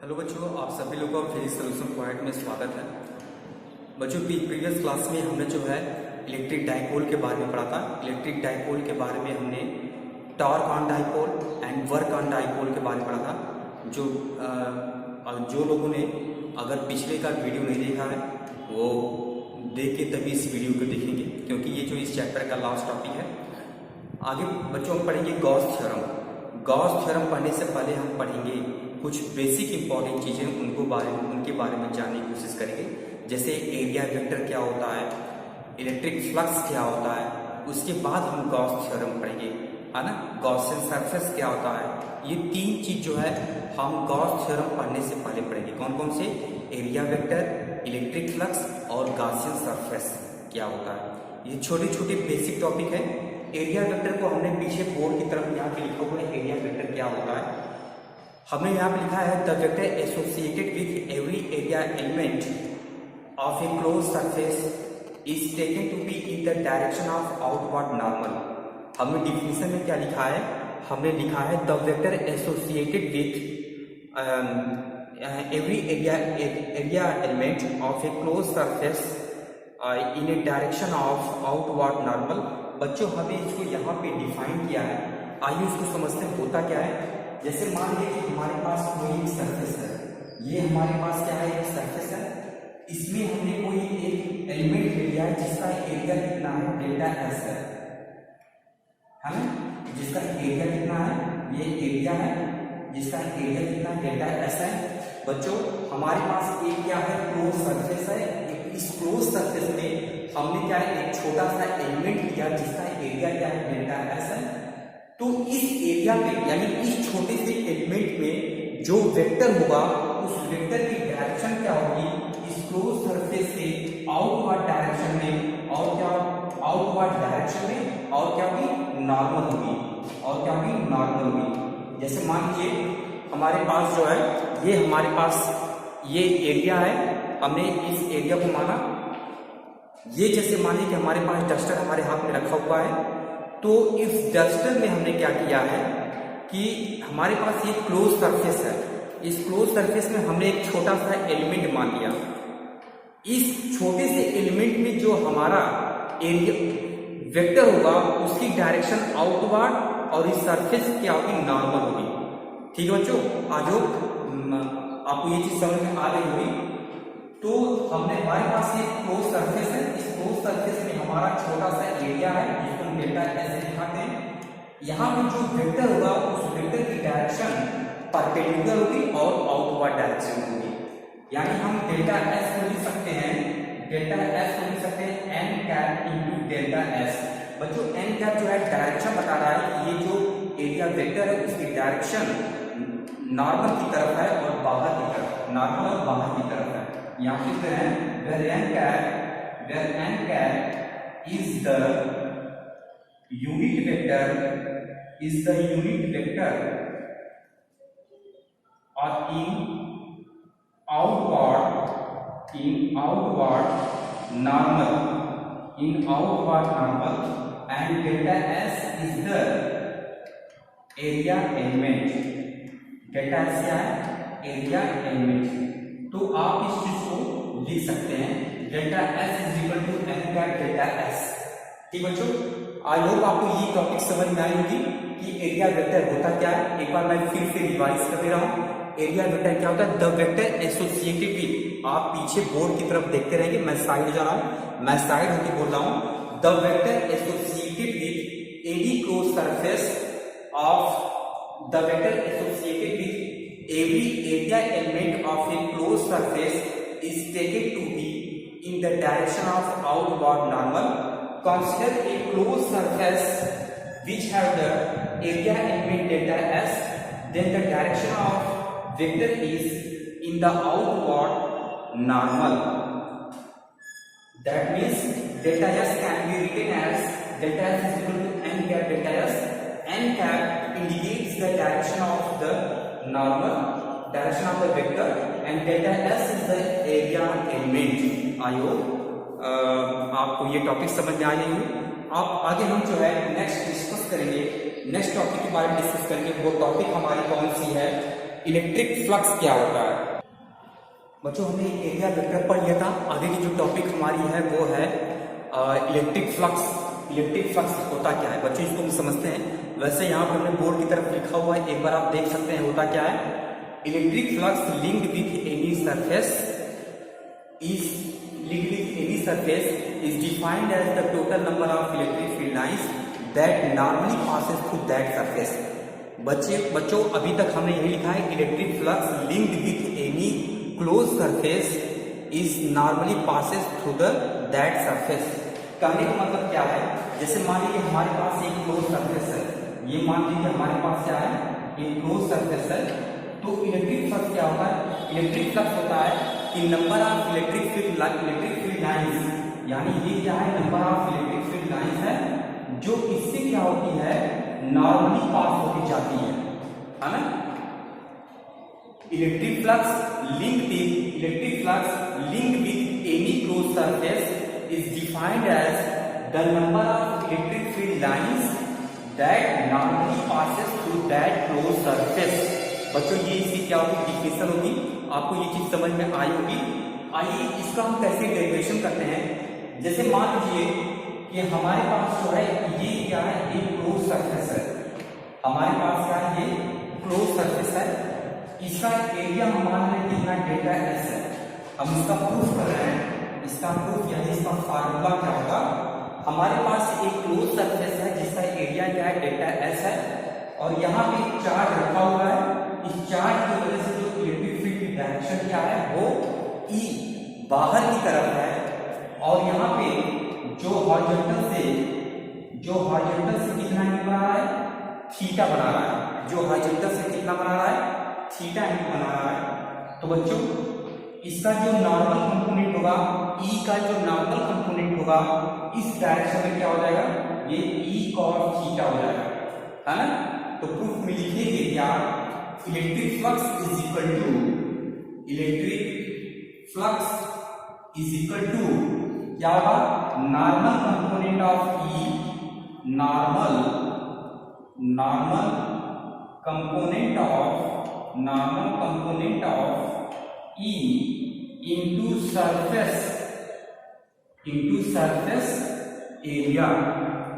Hello बच्चों, आप सभी लोगों का फिजिक्स सॉल्यूशन पॉइंट में स्वागत है। बच्चों प्रीवियस क्लास में हमने जो है इलेक्ट्रिक डाइपोल के बारे में पढ़ा था। इलेक्ट्रिक डाइपोल के बारे में हमने torque on dipole and work on dipole के बारे में पढ़ा था। जो लोगों ने अगर पिछले का वीडियो नहीं देखा है वो देख के तभी इस वीडियो को देखेंगे, क्योंकि ये जो इस चैप्टर का लास्ट टॉपिक है। आगे बच्चों हम पढ़ेंगे गॉस थ्योरम। गॉस थ्योरम पढ़ने से पहले हम पढ़ेंगे कुछ बेसिक इंपॉर्टेंट चीज़ें, उनके बारे में जानने की कोशिश करेंगे। जैसे एरिया वेक्टर क्या होता है, इलेक्ट्रिक फ्लक्स क्या होता है, उसके बाद हम गॉस थ्योरम पढ़ेंगे, है ना। गॉसियन सरफेस क्या होता है, ये तीन चीज जो है हम गॉस थ्योरम पढ़ने से पहले पढ़ेंगे। कौन कौन से? एरिया वेक्टर, इलेक्ट्रिक फ्लक्स और गॉसियन सरफेस क्या होता है। ये छोटे छोटे बेसिक टॉपिक है। एरिया वेक्टर को हमने पीछे बोर्ड की तरफ यहाँ पे लिखा हुआ है, एरिया वेक्टर क्या होता है। हमने यहाँ पे लिखा है the vector associated with every area element of a close surface is taken to be in the direction of outward normal. हमने डिफिनेशन में क्या लिखा है? हमने लिखा है the vector associated with every area element of a close surface in a direction of outward normal. बच्चों हमने इसको यहाँ पे डिफाइन किया है, आइए उसको समझते हैं होता क्या है। जैसे मान लीजिए कि हमारे पास कोई एक सरफेस है, ये हमारे पास क्या है? एक सरफेस है, इसमें हमने कोई एक एलिमेंट ले लिया है जिसका एरिया कितना है? डेल्टा एस है ना। जिसका एरिया कितना है? ये एरिया है जिसका एरिया कितना? डेल्टा एस है। बच्चों हमारे पास एक क्या है? क्लोज सरफेस है। इस क्लोज सरफेस में हमने क्या है? एक छोटा सा एलिमेंट लिया जिसका एरिया क्या है? डेल्टा एस है। तो इस एरिया में यानी इस छोटे से एलिमेंट में जो वेक्टर होगा उस वेक्टर की डायरेक्शन क्या होगी? इस क्लोज सरफेस से आउटवर्ड डायरेक्शन में, और क्या? आउटवर्ड डायरेक्शन में, और क्या होगी? नॉर्मल होगी, और क्या होगी? नॉर्मल होगी। जैसे मान लीजिए हमारे पास जो है ये हमारे पास ये एरिया है, हमने इस एरिया को माना। ये जैसे मान लीजिए कि हमारे पास डस्टर हमारे हाथ में रखा हुआ है, तो इस डस्टर में हमने क्या किया है कि हमारे पास ये क्लोज सरफेस है। इस क्लोज सरफेस में हमने एक छोटा सा एलिमेंट मान लिया। इस छोटे से एलिमेंट में जो हमारा एरिया वेक्टर होगा उसकी डायरेक्शन आउटवर्ड और इस सरफेस क्या होगी? नॉर्मल होगी। ठीक है बच्चों, आज आपको ये चीज समझ में आ गई होगी। तो हमने हमारे पास ये क्लोज सरफेस है, इस क्लोज सरफेस में हमारा छोटा सा एरिया है जिसको हम डेल्टा एस दिखाते हैं। यहाँ पे जो वेक्टर होगा उस वेक्टर की डायरेक्शन परपेंडिकुलर होगी और आउटवर्ड डायरेक्शन होगी। यानी हम डेल्टा एस को लिख सकते हैं, डेल्टा एस को लिख सकते हैं n cap into delta S. बच्चों एन कैप जो है डायरेक्शन बता रहा है कि ये जो एरिया वेक्टर है उसकी डायरेक्शन नॉर्मल की तरफ है और बाहर की तरफ, नॉर्मल और बाहर की तरफ है। यहाँ लिखते हैं where n cap is the unit vector or in outward normal and delta s is the area element। Delta S क्या है? Area element. तो आप इस चीज को लिख सकते हैं delta S is equal to n cap delta S. ठीक बच्चों, आई होप आपको ये टॉपिक समझ में आई होगी कि एरिया वेक्टर होता क्या है। एक बार मैं फिर से रिवाइज कर दे रहा हूँ। एरिया वेक्टर क्या होता है? द वेक्टर एसोसिएटेड विथ, आप पीछे बोर्ड की तरफ देखते रहेंगे, मैं साइड जा रहा हूँ, मैं साइड होकर बोल रहा हूँ। The vector associated with any close surface of the vector associated with every area element of a closed surface is taken to be in the direction of outward normal. Consider a closed surface which have the area element delta s, then the direction of vector is in the outward normal. That means delta s can be written as delta s is equal to n cap delta s. N cap indicates the direction of the normal, direction of the vector, and delta s is the area element। आयो आपको ये topic समझ में आ जाएंगे। आप आगे हम जो है नेक्स्ट डिस्कस करेंगे, नेक्स्ट टॉपिक के बारे में डिस्कस करेंगे। वो टॉपिक हमारी कौन सी है? इलेक्ट्रिक फ्लक्स क्या होता है। बच्चों हमने एरिया वेक्टर पढ़ लिया था। आगे की जो टॉपिक हमारी है वो है इलेक्ट्रिक फ्लक्स। इलेक्ट्रिक फ्लक्स होता क्या है बच्चों, इसको हम समझते हैं। वैसे यहाँ पर हमने बोर्ड की तरफ लिखा हुआ है, एक बार आप देख सकते हैं होता क्या है। Electric flux linked with any surface is defined as the total number of electric field lines that normally passes through that surface। बच्चों अभी तक हमने यही लिखा है, electric flux linked with any close surface is normally passes through the that surface. कहने का मतलब क्या है, जैसे मान लीजिए हमारे पास एक क्लोज सरफेस है, ये मान लीजिए हमारे पास क्या है, एक क्लोज सरफेस है, तो इलेक्ट्रिक फ्लक्स क्या होता है। इलेक्ट्रिक फ्लक्स होता है कि number of electric field lines, यानी ये क्या है, number of electric field lines है जो इससे क्या होती है, नॉर्मली पास होती जाती है ना। Electric flux link with any close surface is defined as the number of electric field lines that normally passes through that close surface. बच्चों ये इसकी क्या होगी, डिफिनेशन होगी, आपको ये चीज समझ में आई होगी। आइए इसका हम कैसे डेरिवेशन करते हैं। जैसे मान लीजिए कि हमारे पास जो है ये क्या है, एक क्लोज सरफेस है, हमारे पास क्या है, ये क्लोज सरफेस है, इसका एरिया हम मान लें कितना, डेल्टा एस है। हम इसका प्रूफ कर रहे हैं, इसका प्रूफ यानी इसका फार्मूला क्या होगा। हमारे पास एक क्लोज सरफेस है जिसका एरिया क्या है, डेल्टा एस है, और यहाँ पे एक चार्ज रखा हुआ है। इस चार्ज की वजह से जो इलेक्ट्रिक फील्ड की डायरेक्शन क्या है, वो ई बाहर की तरफ है, और यहाँ पे जो हॉरिजॉन्टल से कितना एंगल बना रहा है, थीटा बना रहा है। जो हॉरिजॉन्टल से कितना बना रहा है, थीटा एंगल बना रहा है। तो बच्चों इसका जो नॉर्मल कंपोनेंट होगा, ई का जो नॉर्मल कंपोनेंट होगा, इस डायरेक्शन में क्या हो जाएगा, ये ई कॉस थीटा हो जाएगा, है ना। तो प्रूफ में लिखेंगे क्या, electric flux is equal to क्या होगा, normal component of E, normal component of E into surface area.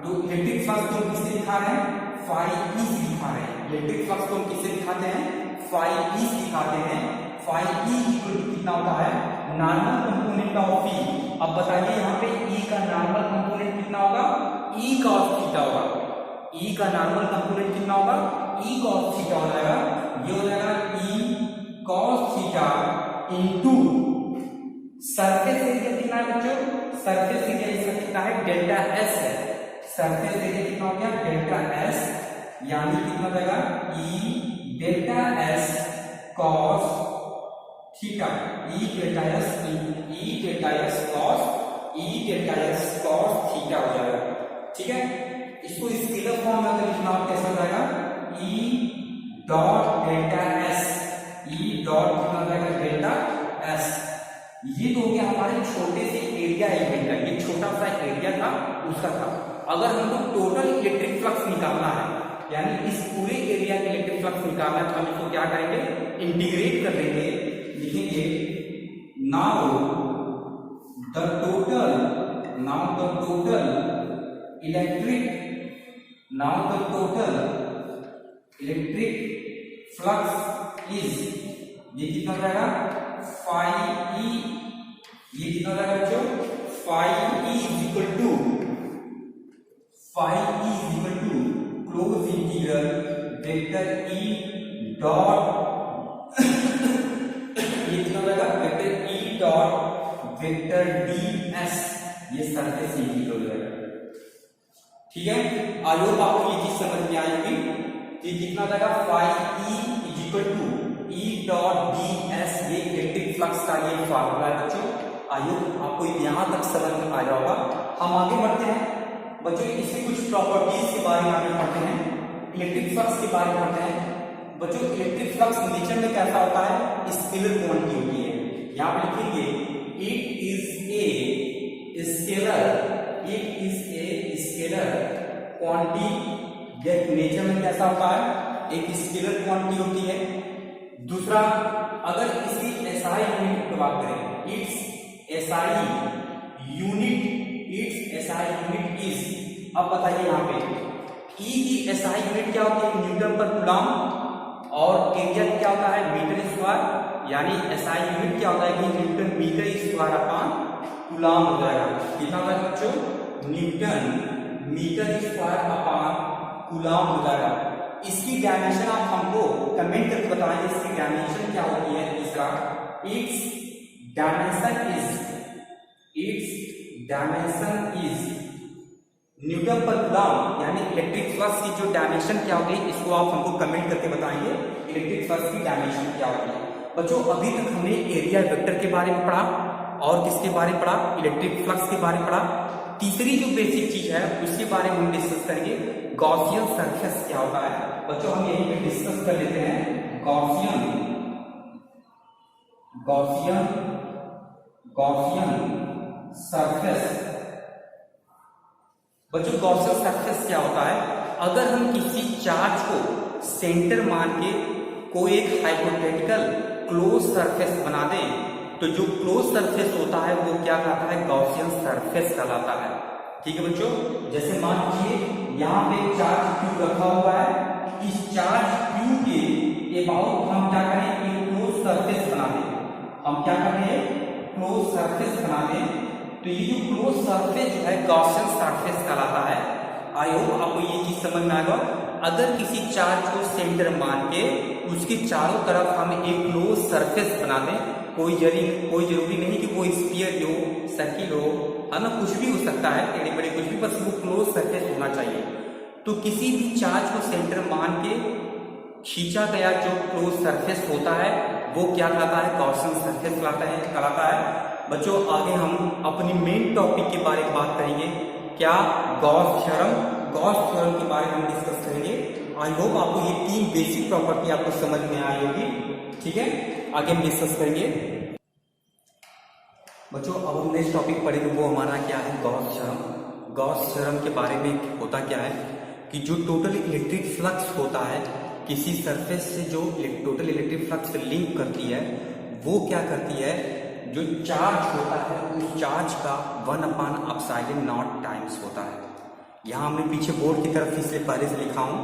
तो इलेक्ट्रिक फ्लक्स को किससे दिखा रहे हैं, फाई ई से दिखा रहे हैं। इलेक्ट्रिक फ्लक्स को किससे दिखाते हैं, फाई ई से दिखाते हैं। फाई ई इक्वल टू कितना होता है, नॉर्मल कंपोनेंट ऑफ ई। अब बताइए यहाँ पे ई का नॉर्मल कंपोनेंट कितना होगा, ई कॉस थीटा होगा। ई का नॉर्मल कंपोनेंट कितना होगा, ई कॉस थीटा हो जाएगा। ये हो जाएगा E cos theta into surface area कितना है बच्चों, सरफेस एरिया इसका कितना है, डेल्टा एस है। सरफेस एरिया कितना हो गया, डेल्टा एस, यानी कितना हो जाएगा, ई डेल्टा एस कॉस थीटा, ई डेल्टा एस कॉस थीटा हो जाएगा। ठीक है, इसको स्केलर फॉर्म में अगर लिखना हो कैसा हो जाएगा, E dot delta S, E dot कितना हो जाएगा, डेल्टा एस। ये तो हो गया हमारे छोटे से एरिया एलिमेंट का, ये छोटा सा एरिया था उसका था। अगर हमको टोटल इलेक्ट्रिक फ्लक्स निकालना है, यानी इस पूरे एरिया के इलेक्ट्रिक फ्लक्स निकालना है, तो हम इसको क्या करेंगे, इंटीग्रेट कर देंगे। लिखेंगे now the total electric flux is, ये कितना जाएगा, फाई ई, ये कितना जाएगा बच्चों, phi E is equal to close integral vector E dot ये कितना जाएगा, vector E dot vector d S, ये सरफेस इंटीग्रल हो जाएगा। ठीक है, आई होप आपको ये चीज समझ में आएगी। ये कितना जाएगा, phi E is equal to E dot d S, ये इलेक्ट्रिक फ्लक्स का ये फार्मूला है बच्चों। आई होप आपको यहां तक समझ में आ जाएगा। हम आगे बढ़ते हैं बच्चों, इसकी कुछ प्रॉपर्टीज के बारे में आगे पढ़ते हैं, इलेक्ट्रिक फ्लक्स के बारे में पढ़ते हैं। बच्चों इलेक्ट्रिक फ्लक्स नेचर में कैसा होता है, स्केलर क्वांटिटी होती है। यहां पे लिखेंगे it is a scalar quantity. Nature में कैसा होता है, एक स्केलर क्वांटिटी होती है दूसरा, अगर इसकी एसआई यूनिट की बात करें, इट्स एसआई यूनिट इज, अब बताइए यहाँ पे ई की एसआई यूनिट क्या होती है, न्यूटन पर कूलम, और एरिया क्या होता है, मीटर स्क्वायर, यानी एसआई यूनिट क्या होता है कि newton metre square upon coulomb हो जाएगा। कितना होगा बच्चों, newton metre square upon coulomb हो जाएगा। इसकी डायमेंशन आप हमको कमेंट करके बताएं, इसकी डायमेंशन क्या होती है। तीसरा, इट्स डायमेंशन इज न्यूटन पर कूलम, यानी इलेक्ट्रिक फ्लक्स की जो डायमेंशन क्या होगी, इसको आप हमको कमेंट करके बताएंगे इलेक्ट्रिक फ्लक्स की डायमेंशन क्या होती है। बच्चों अभी तक हमने एरिया वेक्टर के बारे में पढ़ा, और किसके बारे में पढ़ा, इलेक्ट्रिक फ्लक्स के बारे में पढ़ा। तीसरी जो बेसिक चीज है उसके बारे में हम डिस्कस करेंगे, गॉसियन सरफेस क्या होता है। बच्चों हम यहीं पे डिस्कस कर लेते हैं गॉसियन सरफेस। बच्चों गॉसियन सरफेस क्या होता है, अगर हम किसी चार्ज को सेंटर मान के कोई एक हाइपोथेटिकल क्लोज सरफेस बना दें, तो जो क्लोज सरफेस होता है वो क्या कहलाता है, गॉसियन सरफेस कहलाता है। ठीक है बच्चों, जैसे मान लीजिए यहाँ पे चार्ज क्यू रखा हुआ है, इस चार्ज क्यू के अबाउट हम क्या करें, एक क्लोज सरफेस बना दें। हम क्या करें, क्लोज सरफेस बना दें, तो ये जो क्लोज सरफेस जो है गॉसियन सरफेस कहलाता है। आई होप आपको ये चीज समझ में आएगा। अगर किसी चार्ज को सेंटर मान के उसके चारों तरफ हम एक क्लोज सरफेस बना दें, कोई जरूरी नहीं कि वो स्फीयर हो, सर्किल हो, है ना, कुछ भी हो सकता है, टेढ़े बड़े कुछ भी, बस वो क्लोज सरफेस होना चाहिए। तो किसी भी चार्ज को सेंटर मान के खींचा गया जो क्लोज सरफेस होता है वो क्या कहलाता है, गॉसियन सरफेस कहलाता है। बच्चों आगे हम अपनी मेन टॉपिक के बारे में बात करेंगे, क्या, गॉस थ्योरम के बारे में हम डिस्कस करेंगे। आई होप आपको ये 3 बेसिक प्रॉपर्टी आपको समझ में आई होगी। ठीक है, आगे हम डिस्कस करेंगे। बच्चों अब हम नेक्स्ट टॉपिक पढ़ेंगे, वो हमारा क्या है, गॉस थ्योरम के बारे में होता क्या है कि जो टोटल इलेक्ट्रिक फ्लक्स होता है किसी सरफेस से, जो टोटल इलेक्ट्रिक फ्लक्स लिंक करती है, वो क्या करती है, जो चार्ज होता है उस चार्ज का 1/ε0 टाइम्स होता है। यहाँ हमने पीछे बोर्ड की तरफ इसलिए पहले से लिखा हूँ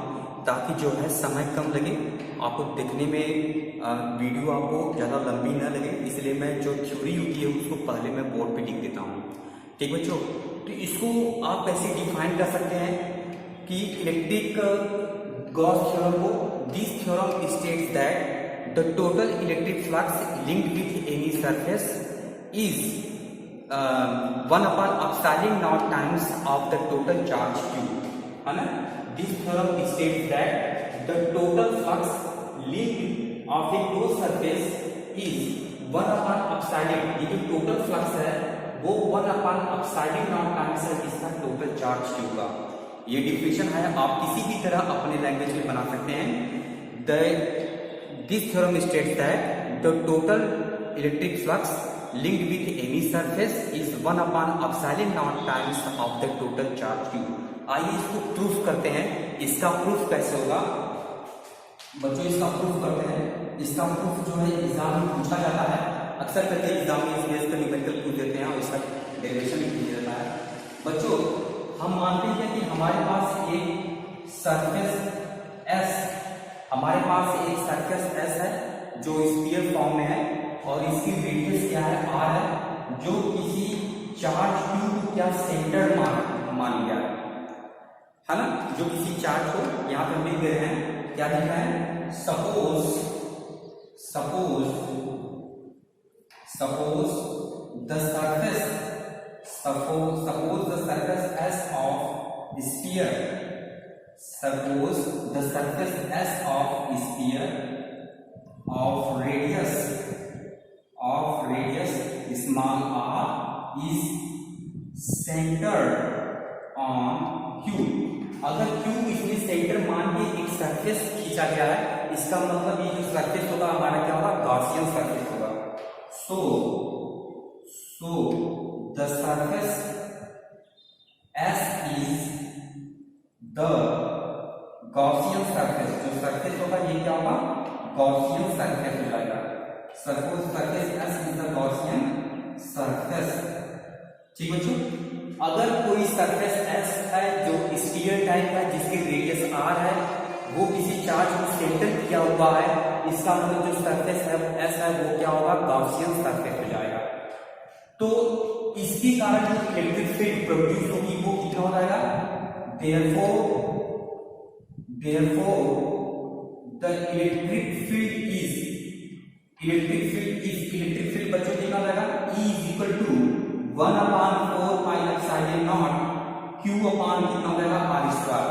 ताकि जो है समय कम लगे, आपको देखने में वीडियो आपको ज़्यादा लंबी ना लगे, इसलिए मैं जो थ्योरी होती है उसको पहले मैं बोर्ड पे लिख देता हूँ। ठीक बच्चों, तो इसको आप ऐसे डिफाइन कर सकते हैं कि इलेक्ट्रिक गॉस थ्योरम को, this theorem states that the total electric flux linked with any surface is 1/ε0 times of the total charge Q, है ना। This theorem states that the total flux linked of a closed surface is 1/ε, ये जो total flux है वो 1/ε0 times है इसका total charge Q का। ये डिफिनेशन है, आप किसी भी तरह अपने लैंग्वेज में बना सकते हैं। This theorem states that the total electric flux linked with any surface is 1/ε0 times of the total charge Q। आइए इसको प्रूफ करते हैं। इसका प्रूफ कैसे होगा बच्चों, इसका प्रूफ करते हैं। इसका प्रूफ जो है एग्जाम में पूछा जाता है, अक्सर करके एग्जाम में इस बेस पर न्यूमेरिकल पूछ देते हैं और इसका डेरिवेशन भी पूछ देता है। बच्चों हम मानते हैं कि हमारे पास एक सरफेस S है जो स्फीयर फॉर्म में है, और इसकी रेडियस क्या है, R है, जो किसी चार्ज Q को क्या सेंटर मान लिया है ना, जो किसी चार्ज को यहाँ पे लिख दे रहे हैं, क्या लिख रहे हैं, suppose the surface S of sphere, suppose the surface S of sphere of radius small r is centered on Q। अगर Q इसमें सेंटर मान के एक सरफेस खींचा गया है, इसका मतलब ये जो सरफेस होगा हमारा क्या होगा, गॉसियन सरफेस होगा। So the surface S is the Gaussian surface, जो सरफेस होगा ये क्या होगा, गॉसियन सरफेस हो जाएगा। Suppose surface S is the Gaussian surface. ठीक बच्चों, अगर कोई सरफेस एस है जो स्फीयर टाइप है जिसकी रेडियस आर है, वो किसी चार्ज को सेंटर किया हुआ है, इसका मतलब जो सरफेस है एस है वो क्या होगा, गॉसियन सरफेस हो जाएगा। तो इसके कारण जो इलेक्ट्रिक फील्ड प्रोड्यूस होगी वो कितना हो जाएगा, therefore the इलेक्ट्रिक फील्ड बच्चों कितना हो जाएगा, E is equal to 1/4 pi epsilon naught Q upon कितना हो जाएगा, R स्क्वायर।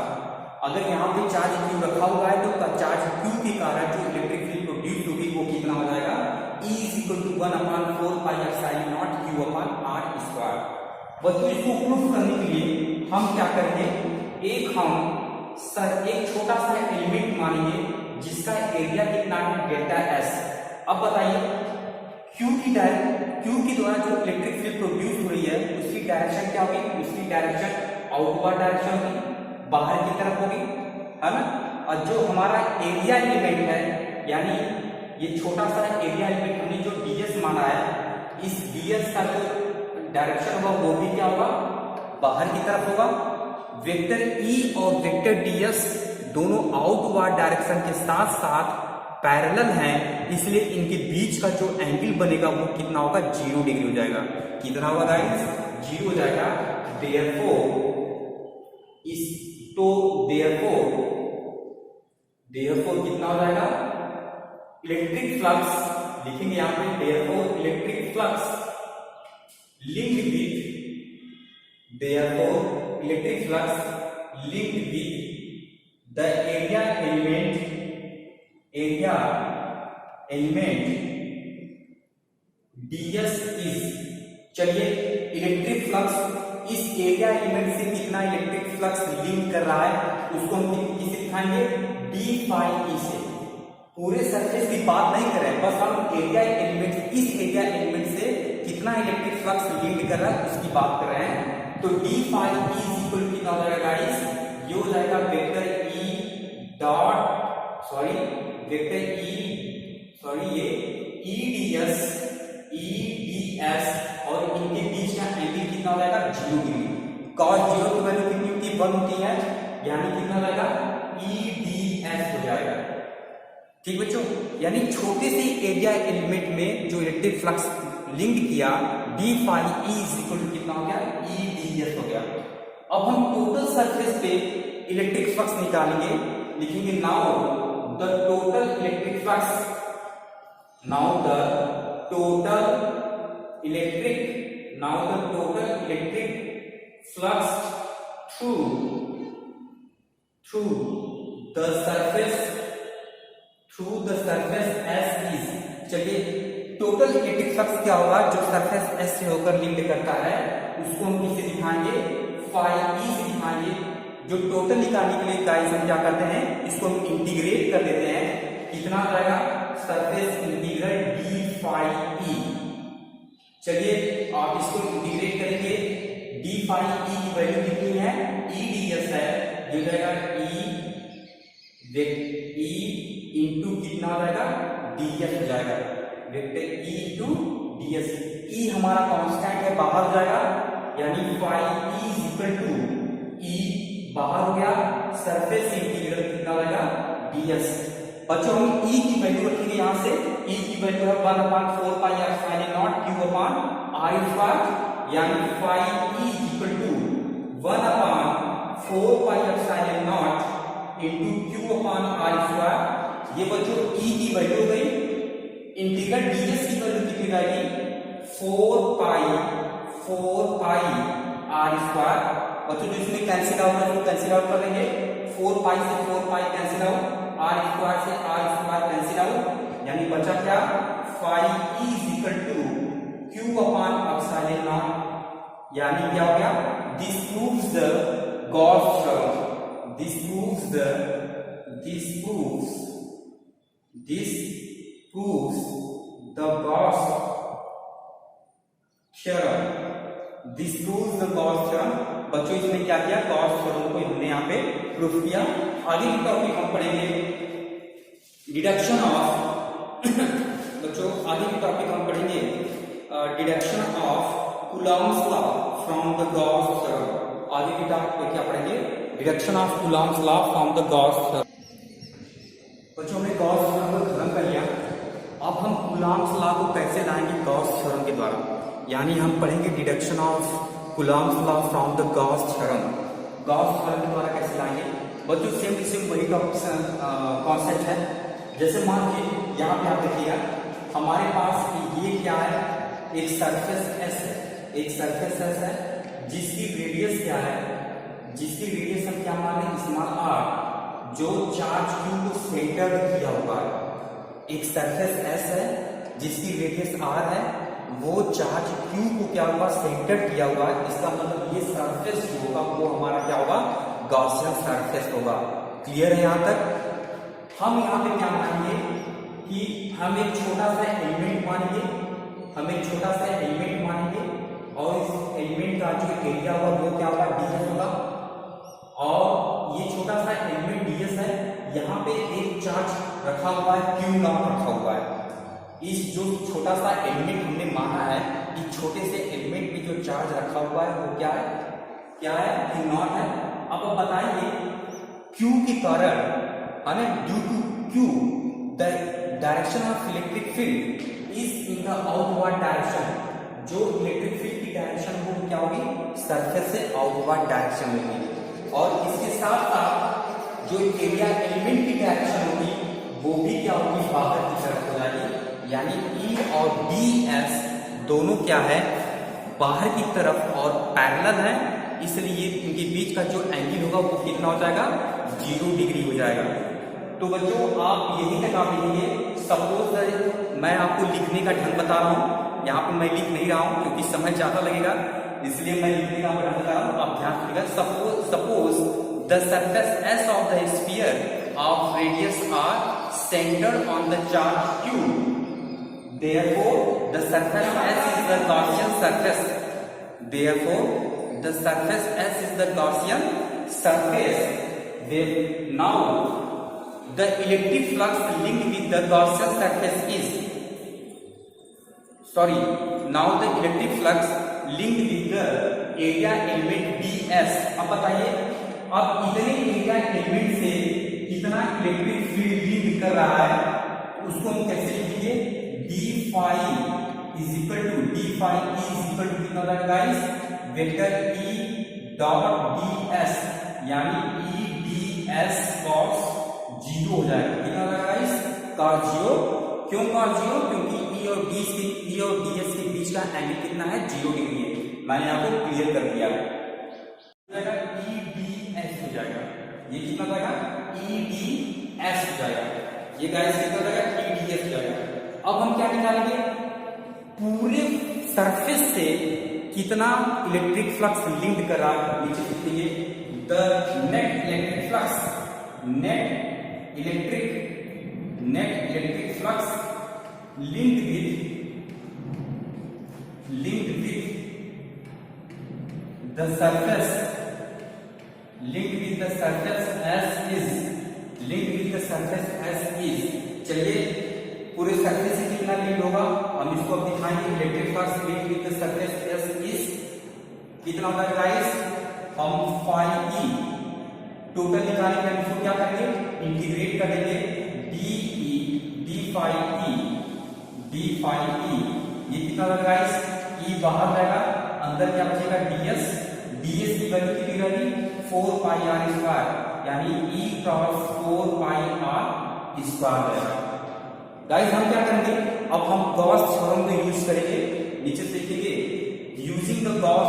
अगर यहाँ पे चार्ज Q रखा हुआ है तो चार्ज Q के कारण जो इलेक्ट्रिक फील्ड प्रोड्यूस होगी वो कितना हो जाएगा, E is equal to 1/4 pi epsilon naught Q upon R square. बच्चों इसको प्रूफ करने के लिए हम क्या करेंगे, एक छोटा सा एलिमेंट मानेंगे जिसका एरिया कितना है, डेल्टा एस। अब बताइए Q के द्वारा जो इलेक्ट्रिक फील्ड प्रोड्यूस हो रही है उसकी डायरेक्शन क्या होगी, उसकी डायरेक्शन आउटवर्ड डायरेक्शन होगी, बाहर की तरफ होगी, है ना। और जो हमारा एरिया एलिमेंट है, यानी ये छोटा सा एरिया एलिमेंट हमने जो ds माना है, इस ds का जो डायरेक्शन होगा वो भी क्या होगा, बाहर की तरफ होगा। वेक्टर E और वेक्टर ds दोनों आउटवर्ड डायरेक्शन के साथ साथ पैरेलल हैं, इसलिए इनके बीच का जो एंगल बनेगा वो कितना होगा, 0 डिग्री हो जाएगा। कितना होगा गाइस, 0 हो जाएगा। देयरफॉर कितना हो जाएगा, इलेक्ट्रिक फ्लक्स लिखेंगे यहां पे, therefore electric flux linked with the area element ds is, चलिए इलेक्ट्रिक फ्लक्स इस एरिया एलिमेंट से कितना इलेक्ट्रिक फ्लक्स लिंक कर रहा है उसको हम किससे दिखाएंगे, d phi e से। पूरे सरफेस की बात नहीं कर रहे हैं, बस हम एरिया एलिमेंट, इस एरिया एलिमेंट से कितना इलेक्ट्रिक फ्लक्स लिंक कर रहा है उसकी बात कर रहे हैं। तो d phi e is equal कितना हो जाएगा गाइस, ये हो जाएगा वेक्टर eds और इनके बीच का एंगल कितना हो जाएगा, 0 डिग्री। cos 0 की वैल्यू कितनी होती है, 1 होती है, यानी कितना हो जाएगा, eds हो जाएगा। ठीक बच्चों, यानी छोटे से एरिया एलिमेंट में जो इलेक्ट्रिक फ्लक्स लिंक किया d phi e is equal to कितना हो गया, eds हो गया। अब हम टोटल सरफेस पे इलेक्ट्रिक फ्लक्स निकालेंगे, लिखेंगे now the total electric flux, through the surface S is, चलिए टोटल इलेक्ट्रिक फ्लक्स क्या होगा, जो सरफेस S से होकर लिंक करता है उसको हम किससे दिखाएंगे, phi e से दिखाएंगे। जो टोटल निकालने के लिए गाइस हम क्या करते हैं, इसको हम इंटीग्रेट कर देते हैं, कितना आ जाएगा, surface integral d phi e। चलिए आप इसको इंटीग्रेट करेंगे, d phi e की वैल्यू कितनी है, e ds है, ये जाएगा e इंटू कितना हो जाएगा, ds हो जाएगा, vector e into ds। e हमारा कांस्टेंट है, बाहर हो जाएगा, यानी phi e is equal to e बाहर हो गया, सरफेस इंटीग्रल कितना हो जाएगा, ds। बच्चों हम e की वैल्यू रखेंगे, यहां से e की वैल्यू है 1/4 pi epsilon naught q upon r square, यानी phi e is equal to 1/4 pi epsilon naught into q upon r square. ये बच्चों e की वैल्यू हो गई, इंटीग्रल ds की वैल्यू कितनी आएगी, 4 pi r स्क्वायर। बच्चों जो इसमें कैंसिल आउट है उसको कैंसिल आउट कर देंगे, 4 pi से 4 pi cancel out, r square से r स्क्वायर कैंसिल आउट, यानी बचा क्या, phi e is equal to q upon epsilon naught, यानी क्या हो गया, this proves the Gauss theorem, this proves the Gauss theorem. बच्चों इसमें क्या किया, गॉस थ्योरम को हमने यहाँ पे प्रूफ किया। आगे की टॉपिक हम पढ़ेंगे डिडक्शन ऑफ बच्चों आगे की टॉपिक हम पढ़ेंगे deduction of Coulomb's law from the Gauss theorem. आगे की टॉपिक क्या पढ़ेंगे? Deduction of Coulomb's law from the Gauss theorem. बच्चों हमने गॉस थ्योरम को खत्म कर लिया। अब हम कूलॉम्स लॉ को कैसे लाएंगे गॉस थ्योरम के द्वारा, यानी हम पढ़ेंगे deduction of Coulomb's law from the Gauss theorem. Gauss theorem के द्वारा कैसे लाएंगे बच्चों? सेम वही कॉन्सेप्ट है। जैसे मान लीजिए यहाँ पे आप देखिएगा हमारे पास ये क्या है, एक सरफेस एस है, एक सरफेस एस है जिसकी रेडियस क्या है, जिसकी रेडियस हम क्या माने स्मॉल आर, जो चार्ज क्यू को सेंटर किया हुआ है। एक सरफेस एस है जिसकी रेडियस आर है, वो चार्ज क्यू को क्या हुआ सेंटर किया हुआ है। इसका मतलब ये सरफेस जो होगा वो हमारा क्या होगा, गॉसियन सरफेस होगा। क्लियर है यहाँ तक? हम यहाँ पे क्या मानेंगे कि हम एक छोटा सा एलिमेंट मानेंगे, हम एक छोटा सा एलिमेंट मानेंगे और इस एलिमेंट का जो एरिया होगा वो क्या होगा, डीएस होगा। और ये छोटा सा एलिमेंट डीएस है, यहाँ पे एक चार्ज रखा हुआ है, क्यू नॉट रखा हुआ है। इस जो छोटा सा एलिमेंट हमने माना है, इस छोटे से एलिमेंट पे जो चार्ज रखा हुआ है वो क्या है, क्या है, क्यू नॉट है। अब बताइए क्यू के कारण due to Q the direction of electric field is in the outward direction. जो इलेक्ट्रिक फील्ड की डायरेक्शन वो क्या होगी, सरफेस से आउटवर्ड डायरेक्शन होगी। और इसके साथ साथ जो एरिया एलिमेंट की डायरेक्शन होगी वो भी क्या होगी, बाहर की तरफ हो जाएगी। यानी ई और डी एस दोनों क्या है, बाहर की तरफ और पैरेलल है, इसलिए इनके बीच का जो एंगल होगा वो कितना हो जाएगा, 0 डिग्री हो जाएगा। तो बच्चों आप यही तक आप लिखेंगे। सपोज मैं आपको लिखने का ढंग बता रहा हूँ, यहाँ पे मैं लिख नहीं रहा हूँ क्योंकि समय ज्यादा लगेगा, इसलिए मैं लिखने का ढंग बता रहा हूँ, आप ध्यान रखिएगा। Suppose the surface S of the sphere of radius R centred on the charge Q, therefore the surface S is the Gaussian surface. Therefore the surface S is the Gaussian surface. Now the electric flux linked with the Gaussian surface is, sorry, now the electric flux linked with the area element ds। अब बताइए अब इतने area element से कितना electric field link कर रहा है, उसको हम कैसे लिखेंगे, d phi is equal to कितना होगा guys, vector E dot d S, यानी ई डी एस कॉस 0 हो जाएगा। कितना होगा गाइस, कॉस 0। क्यों कॉस 0? क्योंकि ई और डी एस के बीच का एंगल कितना है, 0 डिग्री है। मैंने आपको क्लियर कर दिया है। ई डी एस हो जाएगा, ये कितना हो जाएगा, ई डी एस हो जाएगा। ये गाइस कितना हो जाएगा, ई डी एस हो जाएगा। अब हम क्या निकालेंगे, पूरे सरफेस से कितना इलेक्ट्रिक फ्लक्स लिंक कर रहा है, नीचे लिखेंगे the net electric flux, net electric flux linked with the surface S is, चलिए पूरे सरफेस से कितना लिंक होगा, हम इसको अब दिखाएंगे। Electric flux link with the surface S is कितना होगा गाइस, हम फाई ई टोटल निकालने के इसको क्या करेंगे, इंटीग्रेट कर देंगे, डी फाई ई, ये कितना होगा गाइस, ई बाहर जाएगा, अंदर क्या बचेगा, डीएस की वैल्यू कितनी रहेगी, 4 पाई आर स्क्वायर, यानी ई क्रॉस 4 पाई आर स्क्वायर रहेगा। गाइस हम क्या करेंगे, अब हम गॉस थ्योरम को यूज करेंगे। नीचे देखिए, using the Gauss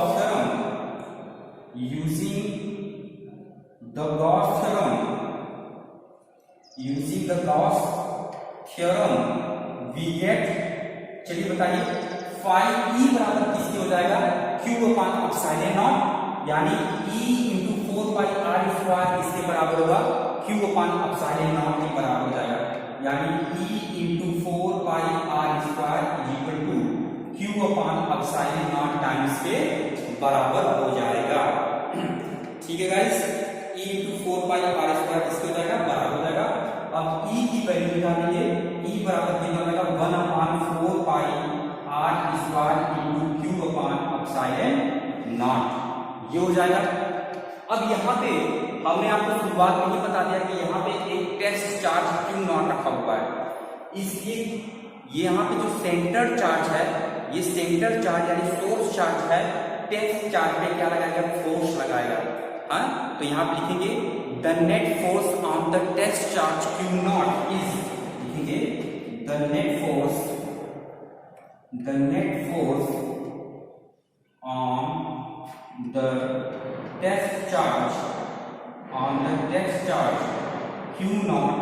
theorem we get, चलिए बताइए, फाई ई बराबर किसके हो जाएगा, क्यू अपान एप्सिलॉन नॉट, यानी E into 4 pi are square इसके बराबर होगा, क्यू अपान एप्सिलॉन नॉट के बराबर हो जाएगा। यानी E into 4 pi are square is equal to Q upon epsilon naught times के बराबर हो जाएगा। ठीक है guys, E into 4 pi are square किसके हो जाएगा, बराबर हो जाएगा अब ई की वैल्यू निकालेंगे, ई बराबर कितना होगा 1/4 pi are square into q upon epsilon naught, ये हो जाएगा। अब यहाँ पे हमने आपको शुरुआत में ही बता दिया कि यहाँ पे एक टेस्ट चार्ज क्यू नॉट रखा हुआ है, इसलिए ये यहाँ पे जो सेंटर चार्ज है, ये सेंटर चार्ज यानी सोर्स चार्ज है, टेस्ट चार्ज पे क्या लगाएगा, फोर्स लगाएगा। हाँ, तो यहाँ पे लिखेंगे the net force on the test charge q naught is, लिखेंगे the net force on the test charge q naught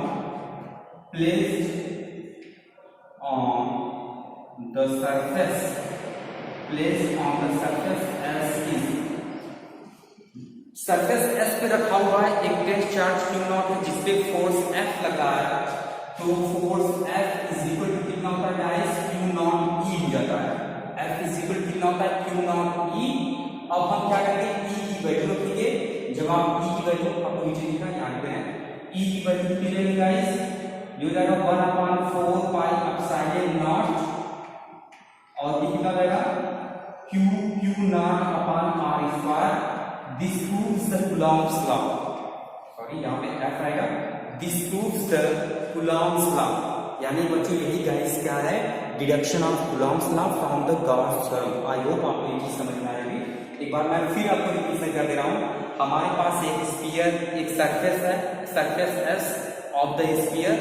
placed on the surface S is, surface S पे रखा हुआ है एक टेस्ट चार्ज क्यू नॉट है जिसपे force F लगा है, तो force F is equal to कितना होता है गाइस, क्यू नॉट E हो जाता है। F इज इक्वल टू कितना होता है, क्यू नॉट E। अब हम क्या करेंगे, E की वैल्यू रखेंगे, जब आप E की वैल्यू आपको नीचे लिखा याद करें, E की वैल्यू कितनी रहेगी गाइस, ये हो जाएगा 1/4 पाई एप्सिलॉन नॉट, और ये कितना रहेगा q naught upon r square. This proves the Coulomb's law, sorry यहाँ पे एफ आएगा, this proves the Coulomb's law, यानी बच्चों यही गाइस क्या है, deduction of Coulomb's law from the Gauss theorem. I hope आपको ये चीज समझ में आएगी। एक बार मैं फिर आपको रिपीट कर दे रहा हूँ, हमारे पास एक स्फीयर, एक सरफेस है, surface S of the sphere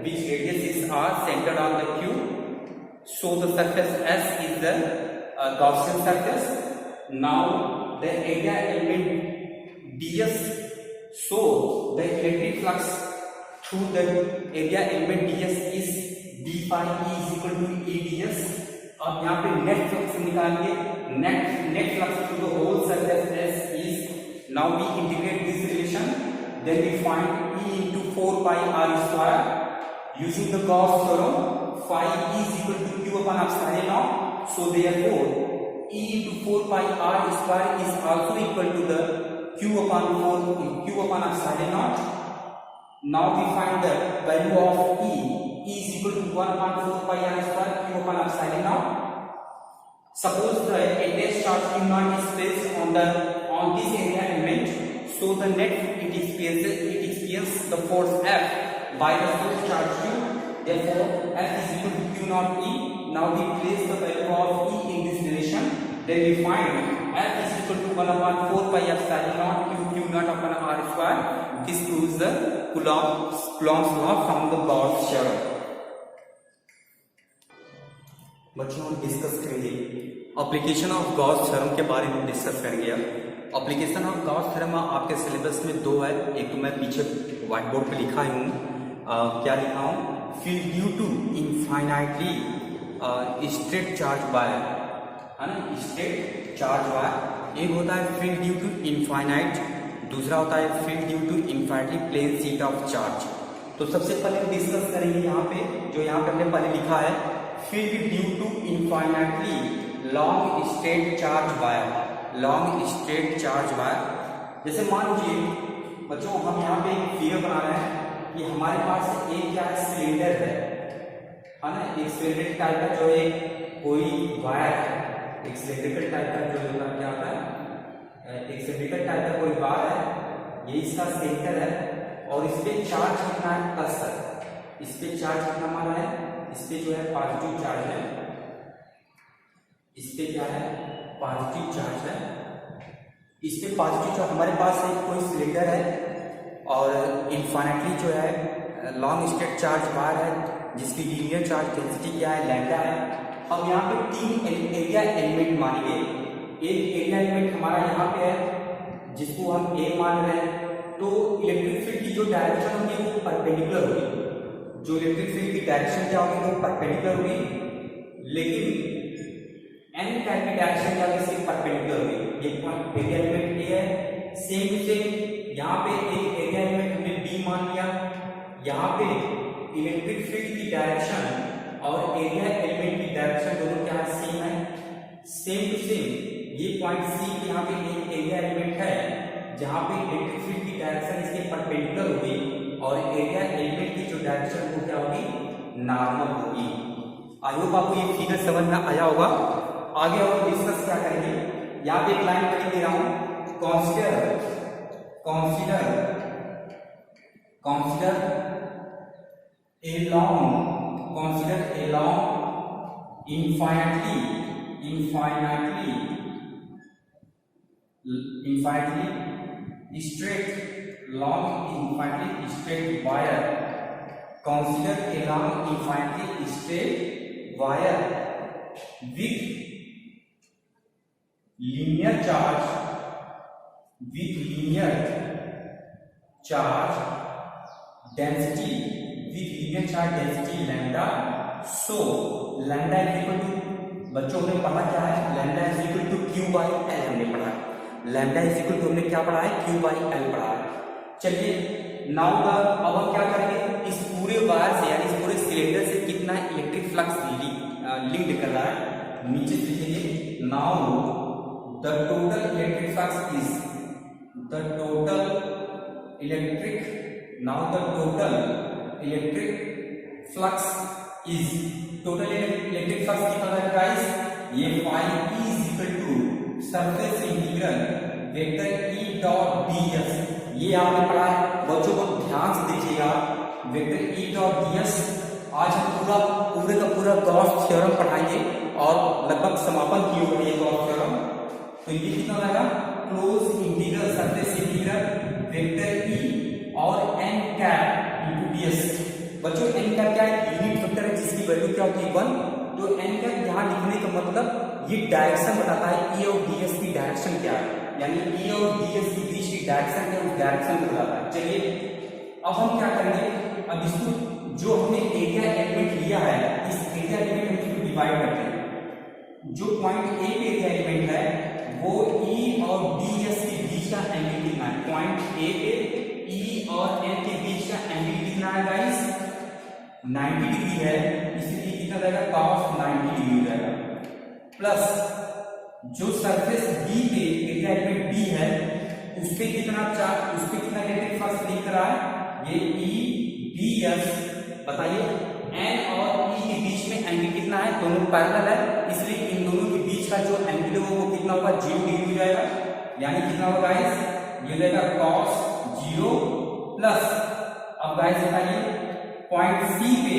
which radius is r centered on the q, so the surface S is the Gaussian surface. Now the area element ds, so the electric flux through the area element ds is d phi E is equal to E ds। अब यहाँ पे net flux निकालिए, net flux through the whole surface S is, now we integrate this relation, then we find E into 4 pi r square using the Gauss theorem, phi E is equal to q upon epsilon naught, so therefore E into 4 pi r square is also equal to the q upon epsilon naught। Now we find the value of E is equal to 1/4 pi r square q upon epsilon naught। Suppose the test charge q naught is placed on this area element, so the net it experiences the force F by the source charge q, therefore F is equal to q naught E। Now we place the value of E in this relation, then we find F is equal to 1/4 pi epsilon naught q naught upon r square। This proves the Coulomb's law from the Gauss theorem। बच्चों हम discuss करेंगे application of Gauss theorem के बारे में discuss करेंगे। Application of Gauss theorem आपके syllabus में दो है, एक तो मैं पीछे व्हाइट बोर्ड पे लिखा हूँ, क्या लिखा हूँ, field due to infinitely straight charge wire, है ना, स्ट्रेट चार्ज वायर। एक होता है फील्ड ड्यू टू इनफाइनाइट, दूसरा होता है field due to infinitely plane sheet of charge. तो सबसे पहले डिस्कस करेंगे यहाँ पे, जो यहाँ पे हमने पहले लिखा है, field due to infinitely long straight charge wire, long straight charge wire. जैसे मान लीजिए बच्चों हम यहाँ पे एक फिगर बना रहे हैं कि हमारे पास एक क्या है, सिलेंडर है ना, एक सिलेंडर टाइप का जो एक कोई वायर है, एक सिलेंडर टाइप का जो क्या होता है, एक सिलेंडर टाइप का कोई वायर है, ये इसका सेंटर है, और इस पे चार्ज कितना है, प्लस है, इस पे चार्ज कितना माना है, इस पे जो है पॉजिटिव चार्ज है, इस पे क्या है, पॉजिटिव चार्ज है, इस पे पॉजिटिव चार्ज। हमारे पास एक कोई सिलेंडर है और इनफाइनाइटली जो है लॉन्ग स्ट्रेट चार्ज वायर है जिसकी लीनियर चार्ज डेंसिटी क्या है, लैम्डा है। हम यहाँ पे तीन एरिया एलिमेंट मानेंगे। एक एरिया एलिमेंट हमारा यहाँ पे है जिसको हम ए मान रहे हैं, तो इलेक्ट्रिक फील्ड की जो डायरेक्शन होगी वो परपेंडिकुलर होगी, जो इलेक्ट्रिक फील्ड की डायरेक्शन क्या होगी वो परपेंडिकुलर होगी, लेकिन एनी टाइप की डायरेक्शन क्या होगी सिर्फ परपेंडिकुलर होगी। एक पॉइंट एरिया एलिमेंट ए है, सेम टू सेम यहाँ पे एक एरिया एलिमेंट हमने बी मान लिया, यहाँ पे इलेक्ट्रिक फील्ड की डायरेक्शन और एरिया एलिमेंट की डायरेक्शन दोनों क्या है, सेम है, सेम टू सेम। ये पॉइंट सी पे यहाँ पे एक एरिया एलिमेंट है जहाँ पे इलेक्ट्रिक फील्ड की डायरेक्शन इसके परपेंडिकुलर होगी और एरिया एलिमेंट की जो डायरेक्शन वो क्या होगी, नॉर्मल होगी। आई होप आपको ये फिगर समझ में आया होगा। आगे और डिस्कस क्या करेंगे, यहाँ पे एक लाइन करेंगे रहा हूं, consider along infinitely straight wire. Consider along infinitely straight wire with linear charge density lambda. So lambda is equal to, बच्चों ने पढ़ा क्या है, lambda is equal to q by l हमने पढ़ा है। लैम्डा इज इक्वल टू हमने क्या पढ़ा है, क्यू बाई एल पढ़ा है। चलिए नाउ अब हम क्या करेंगे, इस पूरे वायर से यानी इस पूरे सिलेंडर से कितना इलेक्ट्रिक फ्लक्स लिंक्ड कर रहा है, नीचे से लिखिए, now the total electric flux is total electric flux कितना है गाइस, ये phi is equal to surface integral vector E dot ds, ये आपने पढ़ा है बच्चों को ध्यान से देखिएगा, वेक्टर E डॉट ds। आज हम पूरे का पूरा गॉस थ्योरम पढ़ाएंगे और लगभग समापन की होगी ये गॉस थ्योरम। तो ये कितना रहेगा, close integral surface integral vector E और n कैप इनटू ds। बच्चों n कैप क्या है, यूनिट वेक्टर है जिसकी वैल्यू क्या होती है 1। तो n कैप यहाँ लिखने का मतलब ये डायरेक्शन बताता है E और ds की डायरेक्शन क्या है, यानी E और ds के बीच की डायरेक्शन क्या है, उस डायरेक्शन को बताता है। चलिए अब हम क्या करेंगे, अब इसको जो हमने एरिया एलिमेंट लिया है, इस एरिया एलिमेंट हम इसको डिवाइड करते हैं। जो पॉइंट ए पे एरिया एलिमेंट है वो E और ds के बीच का एंगल कितना है, पॉइंट ए पे E और n के बीच का एंगल कितना है गाइस, 90 डिग्री है, इसलिए कितना रहेगा, cos 90 डिग्री हो जाएगा। प्लस जो सरफेस B पे एरिया एलिमेंट B है उस पे कितना इलेक्ट्रिक फ्लक्स लिंक रहा है, ये E ds। बताइए n और E के बीच में एंगल कितना है, दोनों पैरेलल है, इसलिए इन दोनों के बीच का जो एंगल है वो कितना होगा, 0 डिग्री हो जाएगा। यानी कितना होगा गाइस, ये रहेगा cos 0 प्लस, अब गाइस बताइए पॉइंट C पे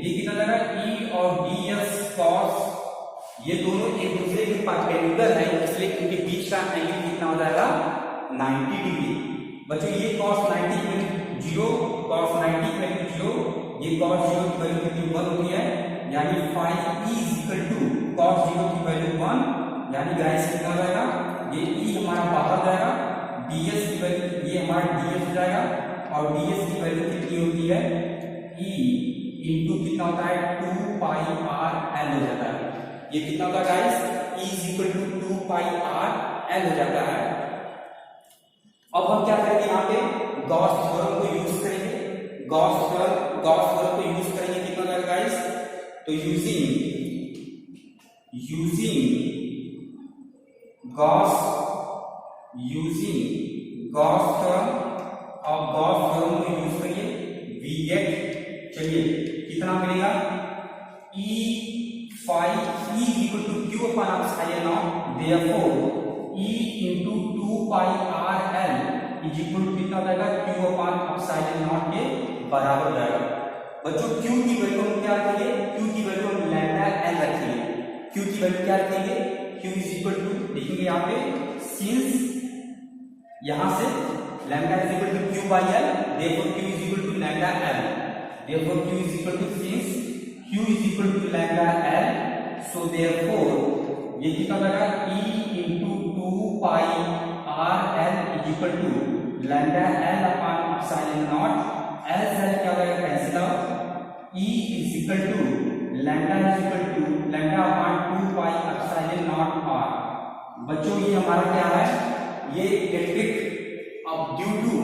ये कितना लगा, E और ds cos, ये दोनों एक दूसरे के परपेंडिकुलर है, इसलिए इनके बीच का एंगल कितना हो जाएगा, 90 डिग्री। बच्चों ये cos 90 की वैल्यू 0, cos 90 की वैल्यू 0, ये cos 0 की वैल्यू कितनी 1 होती है, यानी phi E is equal to cos 0 की वैल्यू 1, यानी गाइस कितना हो जाएगा, ये E हमारा बाहर जाएगा, ds की वैल्यू ये हमारा ds हो जाएगा, और ds की वैल्यू कितनी होती है, E इंटू कितना होता है, 2 पाई r l हो जाता है। ये कितना होता है guys, E is equal to 2 pi r l हो जाता है। अब हम क्या करेंगे, यहाँ पे गॉस थ्योरम को यूज करेंगे, गॉस थ्योरम को यूज करेंगे, कितना होगा गाइस, तो यूजिंग गॉस थ्योरम, और गॉस थ्योरम को यूज करिए, वी गेट, चलिए कितना मिलेगा, E phi E equal to Q upon epsilon naught, therefore E into 2 pi r l is equal to कितना हो जाएगा, Q upon epsilon naught के बराबर हो जाएगा। बच्चों Q की वैल्यू हम क्या रखेंगे, Q की वैल्यू हम लैम्डा l रखेंगे। Q की वैल्यू क्या रखेंगे, Q is equal to लिखेंगे यहाँ पे, since यहाँ से lambda is equal to Q by l, therefore Q is equal to lambda l, therefore Q is equal to, since Q is equal to lambda l, so therefore ये कितना लगा, E into 2 pi r l is equal to lambda l upon epsilon naught, l से क्या हो जाएगा, cancel out, E is equal to lambda is equal to lambda upon 2 pi epsilon naught r। बच्चों ये हमारा क्या है, ये इलेक्ट्रिक अब due to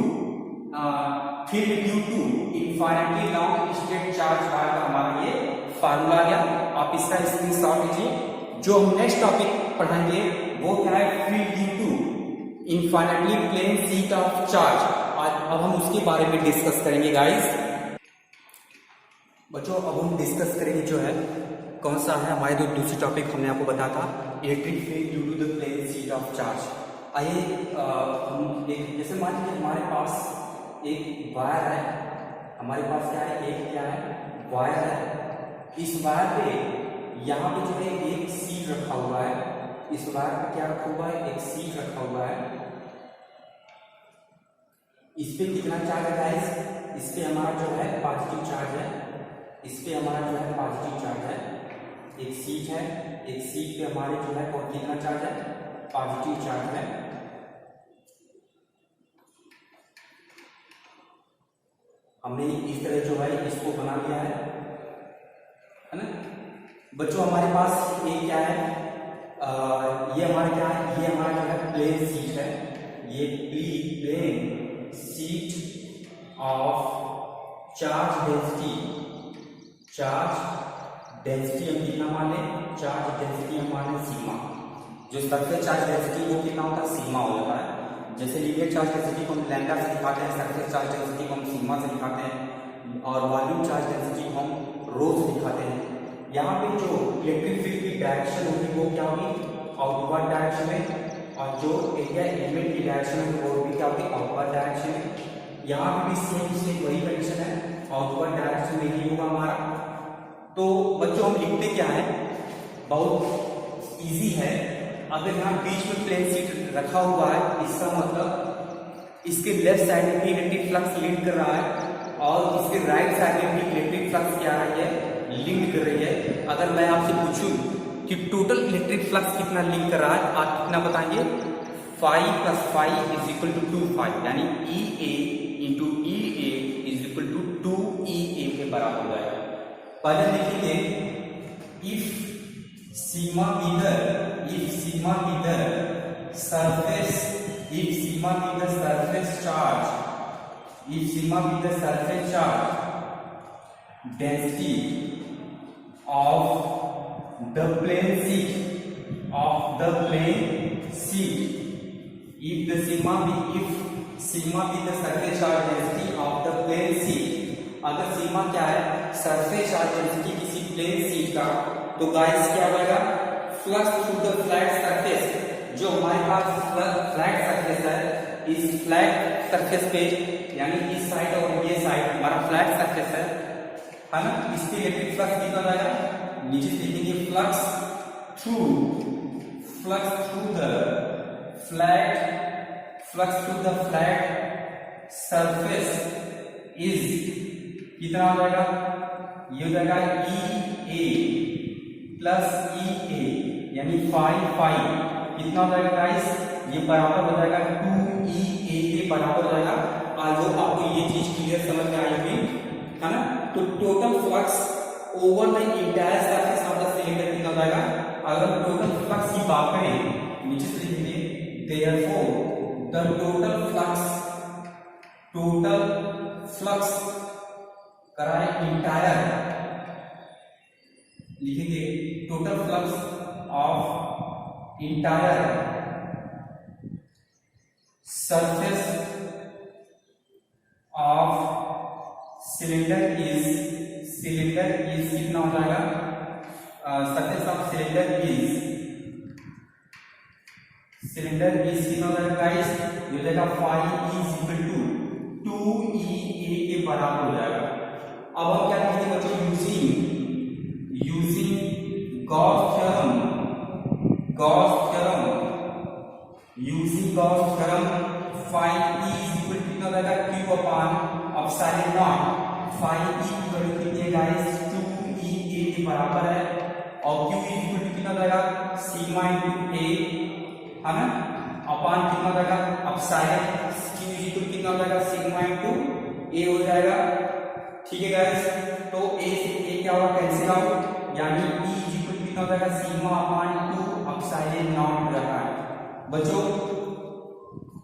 field due to infinitely long straight charge wire का हमारा ये फार्मूला आ गया। आप इसका स्क्रीनशॉट लीजिए। जो हम नेक्स्ट टॉपिक पढ़ाएंगे वो क्या है, field due to infinitely plane sheet of charge. अब हम उसके बारे में डिस्कस करेंगे गाइस। बच्चों अब हम डिस्कस करेंगे जो है कौन सा है हमारे जो दूसरी टॉपिक हमने आपको बताया था, electric field due to the plane sheet of charge. आइए हम एक जैसे मान लीजिए हमारे पास एक वायर है, हमारे पास क्या है, एक क्या है वायर है। इस वायर पे यहाँ पे जो है एक शीट रखा हुआ है, इस वायर पे क्या रखा हुआ है, एक शीट रखा हुआ है। इस पे कितना चार्ज है गाइस, इस पे हमारा जो है पॉजिटिव चार्ज है, इस पे हमारा जो है पॉजिटिव चार्ज है। एक शीट है, एक शीट पे हमारे जो है और कितना चार्ज है, पॉजिटिव चार्ज है। हमने इस तरह जो है इसको बना लिया है ना बच्चों। हमारे पास ये क्या है, ये हमारा क्या है, ये हमारा जो है प्लेन शीट है, ये plane sheet of charge density. Charge density हम कितना माने, चार्ज डेंसिटी हम माने सिग्मा। जो सरफेस चार्ज डेंसिटी वो कितना होता है, सिग्मा हो जाता है। जैसे लीनियर चार्ज डेंसिटी को हम लैम्डा से दिखाते हैं, सरफेस चार्ज डेंसिटी को हम सिग्मा से दिखाते हैं, और वॉल्यूम चार्ज डेंसिटी को हम रो से दिखाते हैं। यहाँ पे जो इलेक्ट्रिक फील्ड की डायरेक्शन होगी वो क्या होगी, आउटवर्ड डायरेक्शन में, और जो एरिया एलिमेंट की डायरेक्शन है वो भी क्या होगी, आउटवर्ड डायरेक्शन में। यहाँ पे भी सेम वही कंडीशन है, आउटवर्ड डायरेक्शन में ही होगा हमारा। तो बच्चों हम लिखते क्या है, बहुत इजी है। अगर यहाँ बीच में प्लेन शीट रखा हुआ है, इसका मतलब इसके लेफ्ट साइड में भी इलेक्ट्रिक फ्लक्स लीड कर रहा है, और इसके राइट साइड में भी इलेक्ट्रिक फ्लक्स क्या आ रही है, लिंक कर रही है। अगर मैं आपसे पूछूं कि टोटल इलेक्ट्रिक फ्लक्स कितना लिंक कर रहा है, आप कितना बताएंगे, 5 + 5 = 2π, यानी EA × EA = 2EA के बराबर हो जाएगा। पहले लिखेंगे if sigma be the surface charge density of the plane sheet, if sigma be the surface charge density of the plane sheet, अगर सिग्मा क्या है, सरफेस चार्ज डेंसिटी किसी प्लेन शीट का, तो गाइस क्या होगा, flux through the flat surface. जो हमारे पास फ्लैट सरफेस है, इस फ्लैट सरफेस पे यानी इस साइड और ये साइड हमारा फ्लैट सरफेस है ना, इस पे इलेक्ट्रिक फ्लक्स कितना जाएगा, नीचे से लिखेंगे flux through the flat surface is कितना हो जाएगा, ये हो जाएगा EA + EA यानी 5 कितना हो जाएगा गाइस, ये बराबर हो जाएगा 2EA के बराबर हो जाएगा। आई होप आपको ये चीज क्लियर समझ में आई होगी, है ना। तो total flux over the entire surface of the cylinder कितना हो जाएगा, अगर हम टोटल फ्लक्स की बात करें, नीचे से लिखेंगे देयरफॉर द टोटल फ्लक्स कराए इंटायर, लिखेंगे total flux of entire surface of cylinder is कितना हो जाएगा, सरफेस ऑफ सिलेंडर इज कितना हो जाएगा गाइस, ये हो जाएगा 5 = 2EA के बराबर हो जाएगा। अब हम क्या करेंगे बच्चों, using Gauss theorem, find E = कितना हो जाएगा, Q/ε0। फाइंड E कितने गाइस, 2EA के बराबर है, और Q कितना हो जाएगा, सिग्मा × A, है ना, अपान कितना हो जाएगा, एप्सिलॉन। Q कितना हो जाएगा, सिग्मा × A हो जाएगा, ठीक है गाइस। तो A से A क्या होगा, कैंसिल आउट, यानी E कितना हो जाएगा, सिग्मा/2 एप्सिलॉन हो जाता है। बच्चों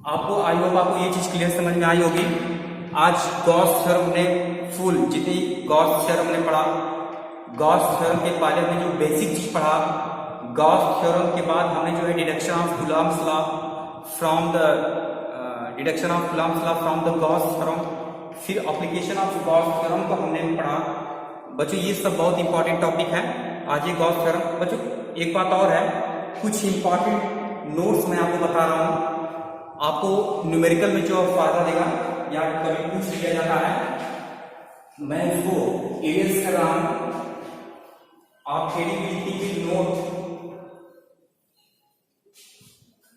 आपको आई होप आपको ये चीज क्लियर समझ में आई होगी। आज गॉस थ्योरम ने फुल जितनी गॉस थ्योरम ने पढ़ा, गॉस थ्योरम के पहले में जो बेसिक चीज पढ़ा, गॉस थ्योरम के बाद हमने जो है deduction of Coulomb's law from the deduction of Coulomb's law from the Gauss theorem, फिर एप्लीकेशन ऑफ गॉस थ्योरम को हमने पढ़ा। बच्चों ये सब बहुत इंपॉर्टेंट टॉपिक है। आज ये गॉस थ्योरम, बच्चों एक बात और है, कुछ इंपॉर्टेंट नोट्स मैं आपको बता रहा हूँ, आपको न्यूमेरिकल में जो फायदा देगा या कभी पूछ लिया जाता है, मैं इसको एरियस कर रहा हूं। आप हेडिंग लिखेंगे नोट,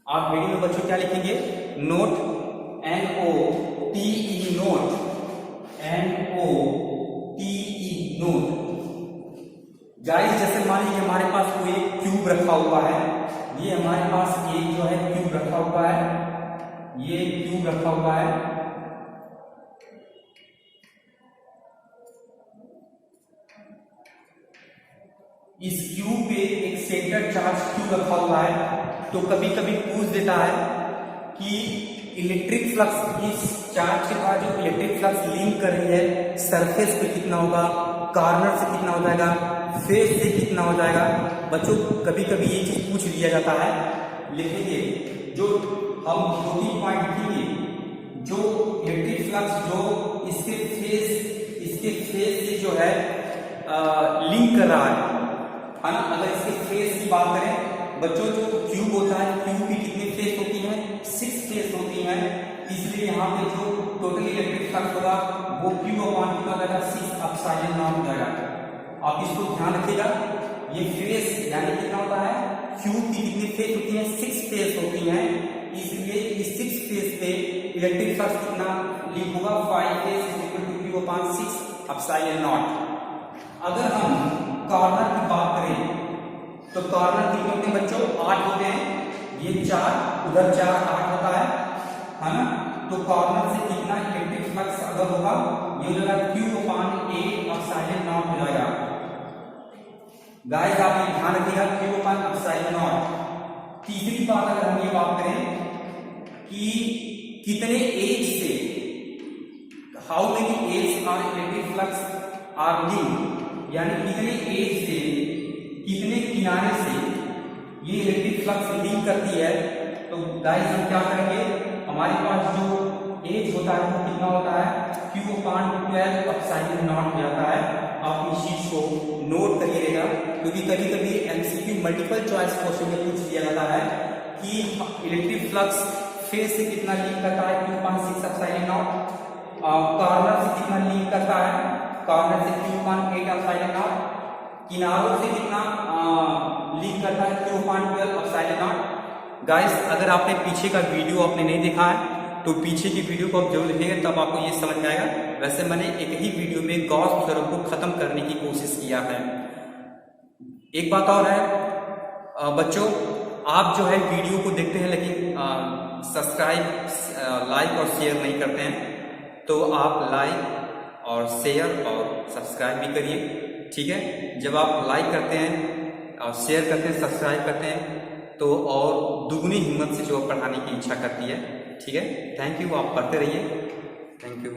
आप हेडिंग में बच्चों क्या लिखेंगे, note, NOTE note, NOTE note. Guys जैसे मान लीजिए हमारे पास कोई क्यूब रखा हुआ है, ये हमारे पास एक जो है क्यूब रखा हुआ है, ये क्यूब रखा हुआ है, इस क्यूब पे एक सेंटर चार्ज क्यू रखा हुआ है। तो कभी कभी पूछ देता है कि इलेक्ट्रिक फ्लक्स, इस चार्ज के बाद जो इलेक्ट्रिक फ्लक्स लिंक कर रही है सरफेस पे कितना होगा, कॉर्नर से कितना हो जाएगा, फेस से कितना हो जाएगा। बच्चों कभी कभी ये चीज पूछ लिया जाता है, लिखेंगे जो हम 2-3 पॉइंट लिखेंगे, जो इलेक्ट्रिक फ्लक्स जो इसके फेस से जो है लिंक कर रहा है ना। अगर इसके फेस की बात करें बच्चों, जो क्यूब होता है, क्यूब की कितनी फेस होती है, 6 फेस होती है, इसलिए यहाँ पे जो टोटल इलेक्ट्रिक फ्लक्स होगा वो क्यू अपॉन कितना हो जाएगा, 6 एप्सिलॉन नॉट हो जाएगा। आप इसको ध्यान रखिएगा, ये फेस यानी कितना होता है, क्यूब की कितनी फेस होती है, 6 फेस होती है, इसलिए इस 6 फेस पे इलेक्ट्रिक फ्लक्स कितना लिंक होगा, 5 face is equal to q upon 6 epsilon naught. अगर हम कॉर्नर की बात करें तो कॉर्नर कितने होते हैं बच्चों, 8 होते हैं, ये 4 उधर 4 8 होता है ना। तो कॉर्नर से कितना इलेक्ट्रिक फ्लक्स अगर होगा, ये हो जाएगा क्यू अपॉन 8 एप्सिलॉन नॉट हो जाएगा। गाइस आप ये ध्यान रखिएगा, क्यू अपॉन एप्सिलॉन नॉट। तीसरी बात अगर हम ये बात करें कि कितने एज से, how many edge are electric flux are linked, यानी कितने एज से, कितने किनारे से ये इलेक्ट्रिक फ्लक्स लिंक करती है। तो गाइस हम क्या करेंगे, हमारे पास जो एज होता है वो कितना होता है, क्यू अपॉन 12 एप्सिलॉन नॉट हो जाता है। आप इस चीज को नोट करिएगा, क्योंकि कभी कभी एमसीक्यू मल्टीपल चॉइस क्वेश्चन में पूछ लिया जाता है कि इलेक्ट्रिक फ्लक्स फेस से कितना लिंक करता है, Q upon 6 epsilon not, corner से कितना लिंक करता है, कॉर्नर से क्यू अपॉन 8 एप्सिलॉन नॉट, किनारों से कितना लिंक करता है, Q upon 12 epsilon not. Guys अगर आपने पीछे का वीडियो आपने नहीं देखा है तो पीछे की वीडियो को आप जरूर देखेंगे, तब आपको ये समझ में आएगा। वैसे मैंने एक ही वीडियो में गॉस थ्योरम को खत्म करने की कोशिश किया है। एक बात और है बच्चों, आप जो है वीडियो को देखते हैं लेकिन सब्सक्राइब, लाइक और शेयर नहीं करते हैं, तो आप लाइक और शेयर और सब्सक्राइब भी करिए, ठीक है। जब आप लाइक करते हैं और शेयर करते हैं, सब्सक्राइब करते हैं, तो और दुगनी हिम्मत से जो पढ़ाने की इच्छा करती है, ठीक है। थैंक यू, आप पढ़ते रहिए, थैंक यू।